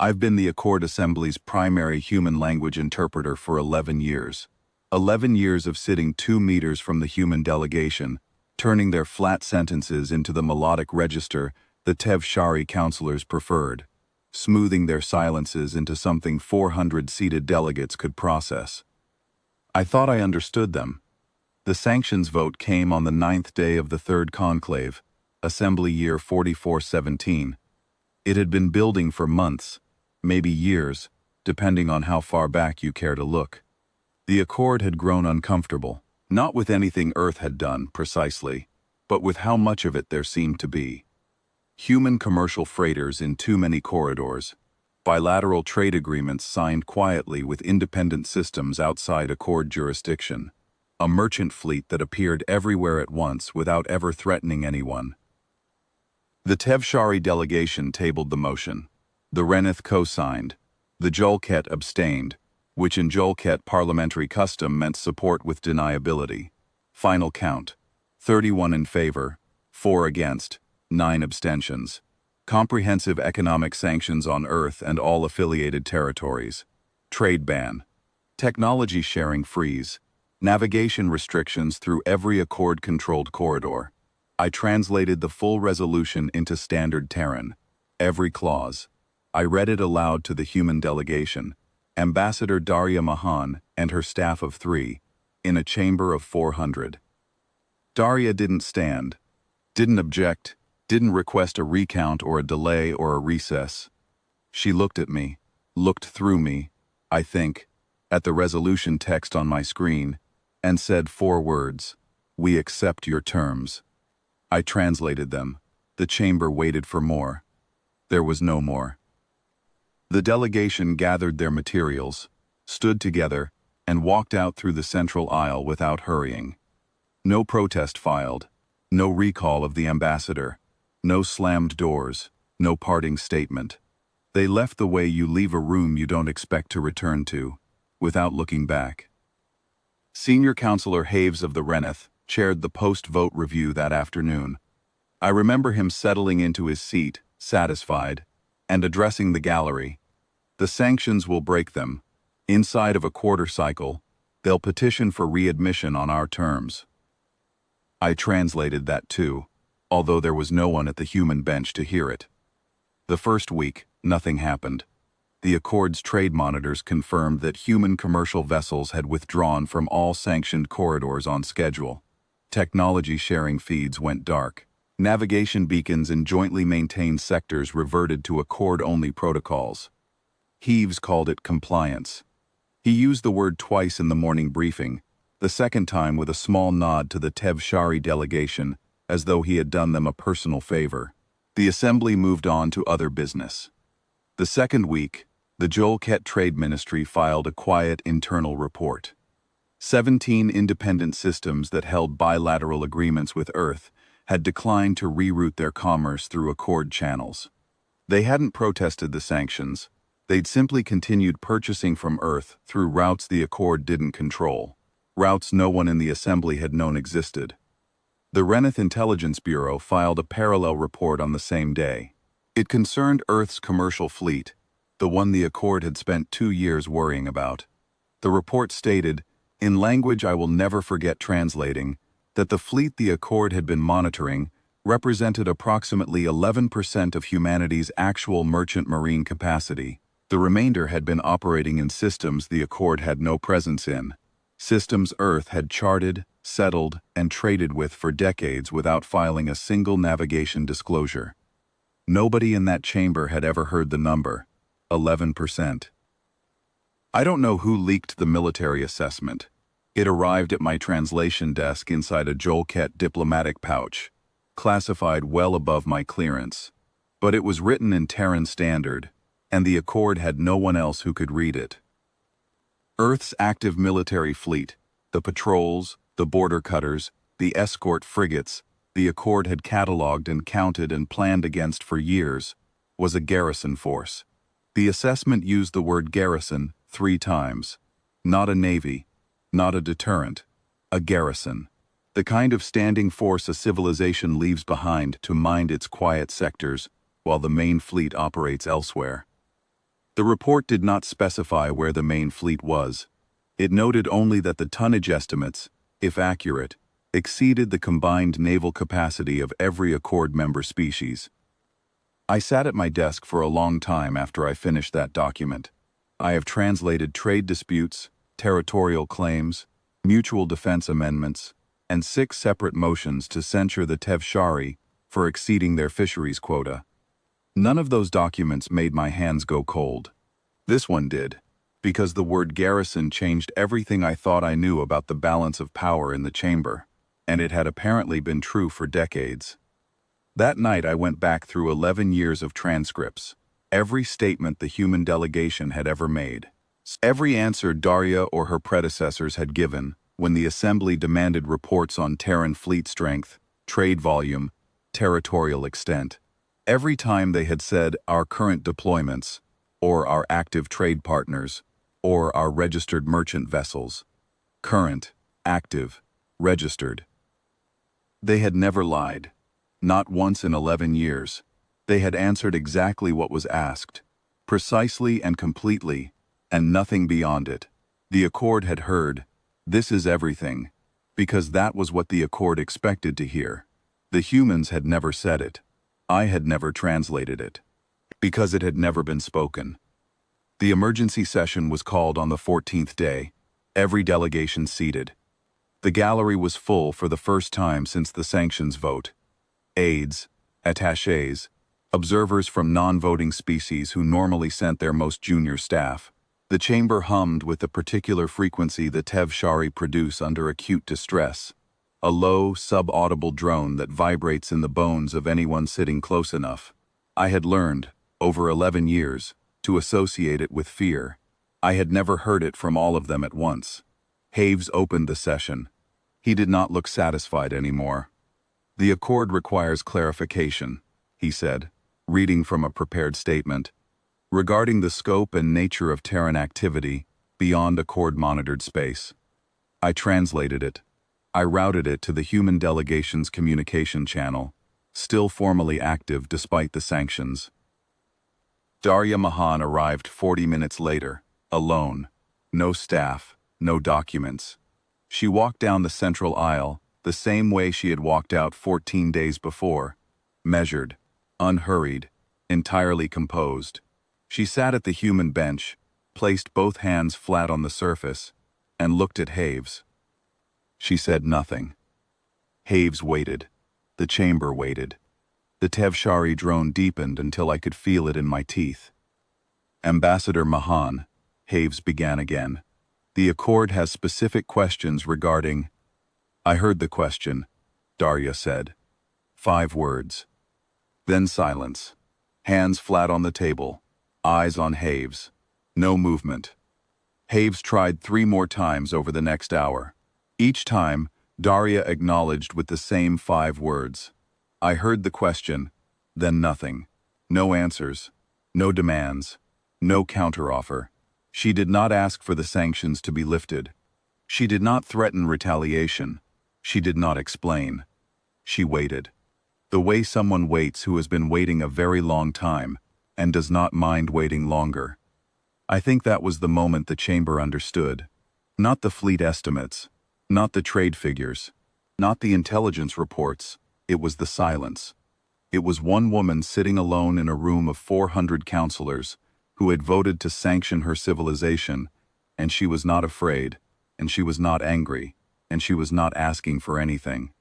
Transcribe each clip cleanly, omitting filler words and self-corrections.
I've been the Accord Assembly's primary human language interpreter for 11 years. 11 years of sitting 2 meters from the human delegation, turning their flat sentences into the melodic register the Tev Shari counselors preferred, smoothing their silences into something 400 seated delegates could process. I thought I understood them. The sanctions vote came on the 9th day of the third conclave, Assembly Year 4417. It had been building for months, maybe years, depending on how far back you care to look. The Accord had grown uncomfortable, not with anything Earth had done, precisely, but with how much of it there seemed to be. Human commercial freighters in too many corridors, bilateral trade agreements signed quietly with independent systems outside Accord jurisdiction, a merchant fleet that appeared everywhere at once without ever threatening anyone. The Tev Shari delegation tabled the motion. The Reneth co-signed. The Jolket abstained, which in Jolket parliamentary custom meant support with deniability. Final count: 31 in favor, 4 against, 9 abstentions. Comprehensive economic sanctions on Earth and all affiliated territories. Trade ban. Technology sharing freeze. Navigation restrictions through every Accord-controlled corridor. I translated the full resolution into Standard Terran. Every clause. I read it aloud to the human delegation, Ambassador Daria Mahan and her staff of 3, in a chamber of 400. Daria didn't stand, didn't object, didn't request a recount or a delay or a recess. She looked at me, looked through me, I think, at the resolution text on my screen, and said 4 words: "We accept your terms." I translated them. The chamber waited for more. There was no more. The delegation gathered their materials, stood together, and walked out through the central aisle without hurrying. No protest filed, no recall of the ambassador, no slammed doors, no parting statement. They left the way you leave a room you don't expect to return to, without looking back. Senior Counselor Haves of the Reneth chaired the post-vote review that afternoon. I remember him settling into his seat, satisfied, and addressing the gallery. The sanctions will break them. Inside of a quarter cycle, they'll petition for readmission on our terms. I translated that too, although there was no one at the human bench to hear it. The first week, nothing happened. The Accord's trade monitors confirmed that human commercial vessels had withdrawn from all sanctioned corridors on schedule. Technology sharing feeds went dark. Navigation beacons in jointly maintained sectors reverted to Accord-only protocols. Heaves called it compliance. He used the word twice in the morning briefing, the second time with a small nod to the Tev Shari delegation, as though he had done them a personal favor. The assembly moved on to other business. The second week, the Jolket Trade Ministry filed a quiet internal report. 17 independent systems that held bilateral agreements with Earth had declined to reroute their commerce through Accord channels. They hadn't protested the sanctions. They'd simply continued purchasing from Earth through routes the Accord didn't control, routes no one in the assembly had known existed. The Reneth Intelligence Bureau filed a parallel report on the same day. It concerned Earth's commercial fleet, the one the Accord had spent 2 years worrying about. The report stated, in language I will never forget translating, that the fleet the Accord had been monitoring represented approximately 11% of humanity's actual merchant marine capacity. The remainder had been operating in systems the Accord had no presence in, systems Earth had charted, settled, and traded with for decades without filing a single navigation disclosure. Nobody in that chamber had ever heard the number, 11%. I don't know who leaked the military assessment. It arrived at my translation desk inside a Jolket diplomatic pouch, classified well above my clearance. But it was written in Terran Standard, and the Accord had no one else who could read it. Earth's active military fleet, the patrols, the border cutters, the escort frigates, the Accord had catalogued and counted and planned against for years, was a garrison force. The assessment used the word garrison 3 times. Not a navy, not a deterrent, a garrison. The kind of standing force a civilization leaves behind to mind its quiet sectors while the main fleet operates elsewhere. The report did not specify where the main fleet was. It noted only that the tonnage estimates, if accurate, exceeded the combined naval capacity of every Accord member species. I sat at my desk for a long time after I finished that document. I have translated trade disputes, territorial claims, mutual defense amendments, and 6 separate motions to censure the Tevshari for exceeding their fisheries quota. None of those documents made my hands go cold. This one did, because the word garrison changed everything I thought I knew about the balance of power in the chamber, and it had apparently been true for decades. That night I went back through 11 years of transcripts, every statement the human delegation had ever made, every answer Daria or her predecessors had given when the Assembly demanded reports on Terran fleet strength, trade volume, territorial extent. Every time they had said our current deployments, or our active trade partners, or our registered merchant vessels. Current, active, registered. They had never lied. Not once in 11 years. They had answered exactly what was asked, precisely and completely, and nothing beyond it. The Accord had heard, "This is everything," because that was what the Accord expected to hear. The humans had never said it. I had never translated it, because it had never been spoken. The emergency session was called on the 14th day, every delegation seated. The gallery was full for the first time since the sanctions vote. Aides, attachés, observers from non-voting species who normally sent their most junior staff. The chamber hummed with the particular frequency the Tevshari produce under acute distress, a low, sub-audible drone that vibrates in the bones of anyone sitting close enough. I had learned, over 11 years, to associate it with fear. I had never heard it from all of them at once. Haves opened the session. He did not look satisfied anymore. "The Accord requires clarification," he said, reading from a prepared statement, "regarding the scope and nature of Terran activity beyond Accord-monitored space." I translated it. I routed it to the human delegation's communication channel, still formally active despite the sanctions. Darya Mahan arrived 40 minutes later, alone. No staff, no documents. She walked down the central aisle, the same way she had walked out 14 days before, measured, unhurried, entirely composed. She sat at the human bench, placed both hands flat on the surface, and looked at Haves. She said nothing. Haves waited. The chamber waited. The Tevshari drone deepened until I could feel it in my teeth. "Ambassador Mahan," Haves began again, "the Accord has specific questions regarding—" "I heard the question," Darya said. 5 words. Then silence. Hands flat on the table. Eyes on Haves. No movement. Haves tried 3 more times over the next hour. Each time, Darya acknowledged with the same 5 words. I heard the question, then nothing. No answers. No demands. No counteroffer. She did not ask for the sanctions to be lifted. She did not threaten retaliation. She did not explain. She waited. The way someone waits who has been waiting a very long time and does not mind waiting longer. I think that was the moment the chamber understood. Not the fleet estimates. Not the trade figures. Not the intelligence reports. It was the silence. It was one woman sitting alone in a room of 400 counselors who had voted to sanction her civilization, and she was not afraid, and she was not angry, and she was not asking for anything.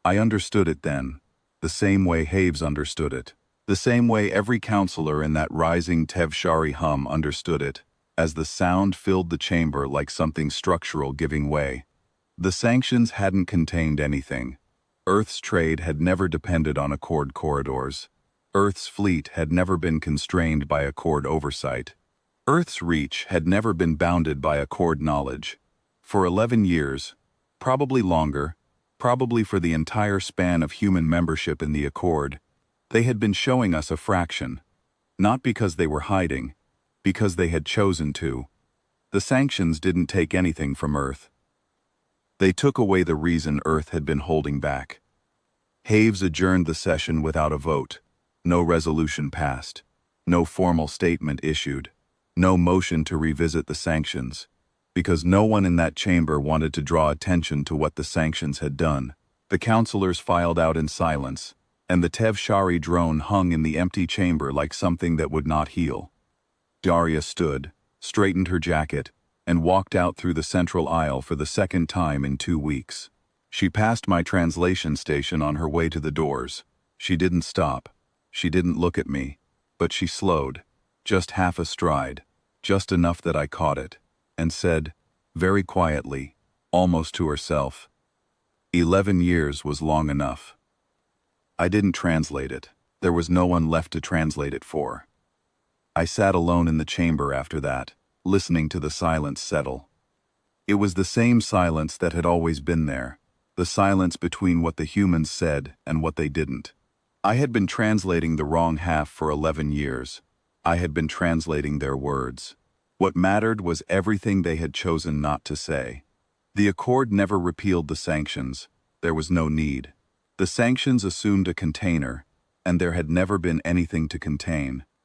I understood it then, the same way Haves understood it, the same way every counselor in that rising Tevshari hum understood it, as the sound filled the chamber like something structural giving way. The sanctions hadn't contained anything. Earth's trade had never depended on Accord corridors. Earth's fleet had never been constrained by Accord oversight. Earth's reach had never been bounded by Accord knowledge. For 11 years, probably longer, probably for the entire span of human membership in the Accord, they had been showing us a fraction. Not because they were hiding, because they had chosen to. The sanctions didn't take anything from Earth. They took away the reason Earth had been holding back. Haves adjourned the session without a vote. No resolution passed. No formal statement issued. No motion to revisit the sanctions, because no one in that chamber wanted to draw attention to what the sanctions had done. The counselors filed out in silence, and the Tev-Shari drone hung in the empty chamber like something that would not heal. Daria stood, straightened her jacket, and walked out through the central aisle for the second time in 2 weeks. She passed my translation station on her way to the doors. She didn't stop. She didn't look at me, but she slowed, just half a stride, just enough that I caught it, and said, very quietly, almost to herself, 11 years was long enough. I didn't translate it. There was no one left to translate it for. I sat alone in the chamber after that, listening to the silence settle. It was the same silence that had always been there, the silence between what the humans said and what they didn't. I had been translating the wrong half for 11 years. I had been translating their words. What mattered was everything they had chosen not to say. The accord never repealed the sanctions. There was no need. The sanctions assumed a container, and there had never been anything to contain.